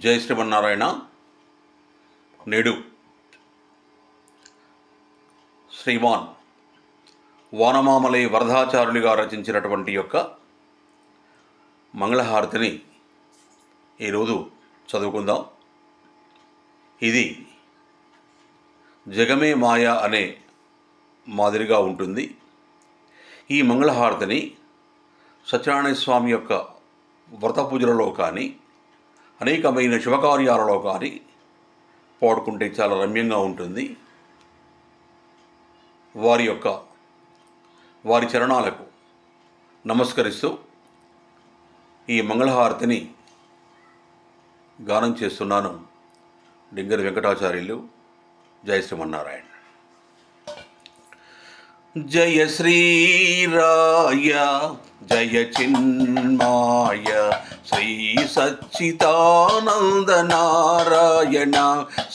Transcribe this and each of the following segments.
జై శ్రీమన్నారాయణ. నేడు శ్రీమాన్ వానమామలై వరదాచార్యులుగా రచించినటువంటి యొక్క మంగళహారతిని ఈరోజు చదువుకుందాం. ఇది జగమే మాయ అనే మాదిరిగా ఉంటుంది. ఈ మంగళహారతిని సత్యనారాయణ స్వామి యొక్క వ్రత పూజలలో కానీ అనేకమైన శుభకార్యాలలో కానీ పాడుకుంటే చాలా రమ్యంగా ఉంటుంది. వారి చరణాలకు నమస్కరిస్తూ ఈ మంగళహారతిని గానం చేస్తున్నాను. డింగరి వెంకటాచార్యులు. జై శ్రీమన్నారాయణ. జయ శ్రీరాయ జయ చిన్మాయ శ్రీ సచ్చిదానంద నారాయణ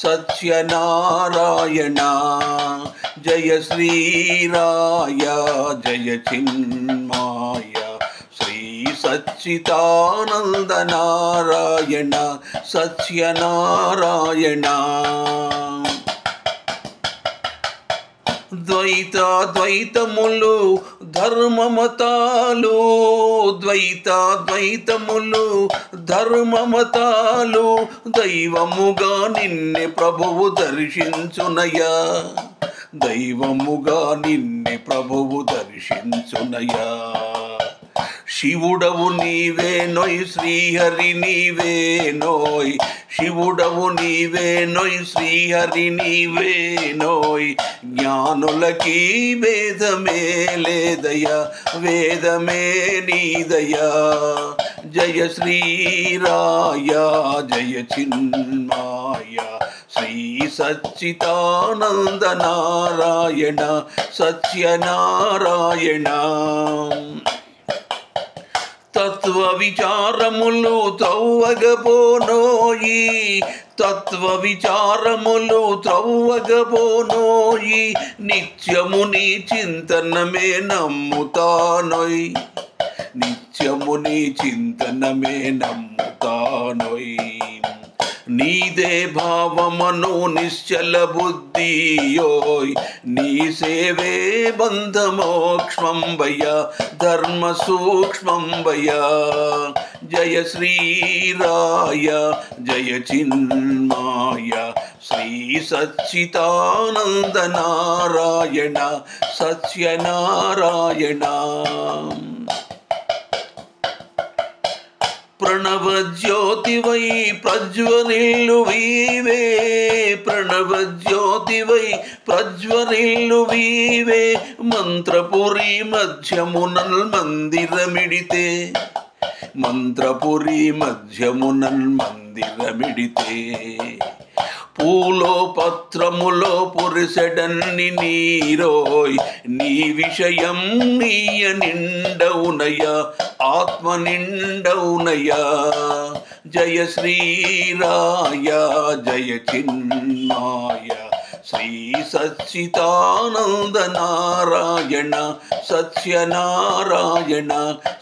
సత్యనారాయణ. జయ శ్రీరాయ జయ చిన్మాయ శ్రీ సచ్చిదానంద నారాయణ సత్యనారాయణ. ద్వైతములు ధర్మమతాలు, ద్వైతములు ధర్మమతాలు, దైవముగా నిన్నే ప్రభువు దర్శించునయా, దైవముగా నిన్నే ప్రభువు దర్శించునయా. శివుడవు నీవే నోయ్ శ్రీహరి నీవే నోయ్, శివుడవు నీవే నోయ్ శ్రీహరి నీవే నోయ్. జ్ఞానులకి వేదమే లేదయా, వేదమే నీదయా. జయ శ్రీరాయ జయ చిన్మాయ శ్రీ సచ్చిదానంద నారాయణ సత్యనారాయణ. తత్వ విచారములు త్రవ్వగబోనోయి, తత్వ విచారములు త్రవ్వగబోనోయి, నిత్యము నీ చింతనమే నమ్ముతానోయ్, నిత్యము నీ చింతనమే నమ్ముతానోయ్. నీదే భావమను నిశ్చల బుద్ధియోయ్, నీ సేవే బంధమోక్ష్మంబయ ధర్మ సూక్ష్మంబయ. జయ శ్రీరాయ జయ చిన్మాయ శ్రీ సచ్చిదానంద నారాయణ సత్యనారాయణ. ప్రణవ జ్యోతివై ప్రజ్వరిల్లువీవే, ప్రణవ జ్యోతివై ప్రజ్వరిల్లువీవే, మంత్రపురి మధ్యమునల్ మందిరమిడితే, మంత్రపురి మధ్యమునల్ మందిరమిడితే. పూలో పత్రములో పురిసెడన్ని నీరోయ్, నీ విషయం నీయ నిండవునయా, ఆత్మ నిండవునయా. జయ శ్రీరాయ జయ చిన్మాయ శ్రీ సచ్చిదానంద నారాయణ సత్యనారాయణ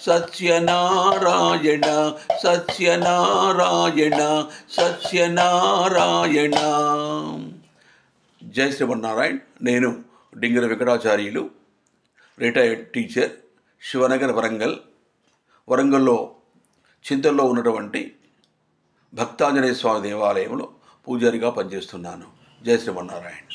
సత్యనారాయణ సత్యనారాయణ సత్యనారాయణ. జై శ్రీమన్నారాయణ. నేను డింగరి వెంకటాచార్యులు, రిటైర్డ్ టీచర్, శివనగర్ వరంగల్లో చింతల్లో ఉన్నటువంటి భక్తాంజనేయ స్వామి దేవాలయంలో పూజారిగా పనిచేస్తున్నాను. జై శ్రీమన్నారాయణ.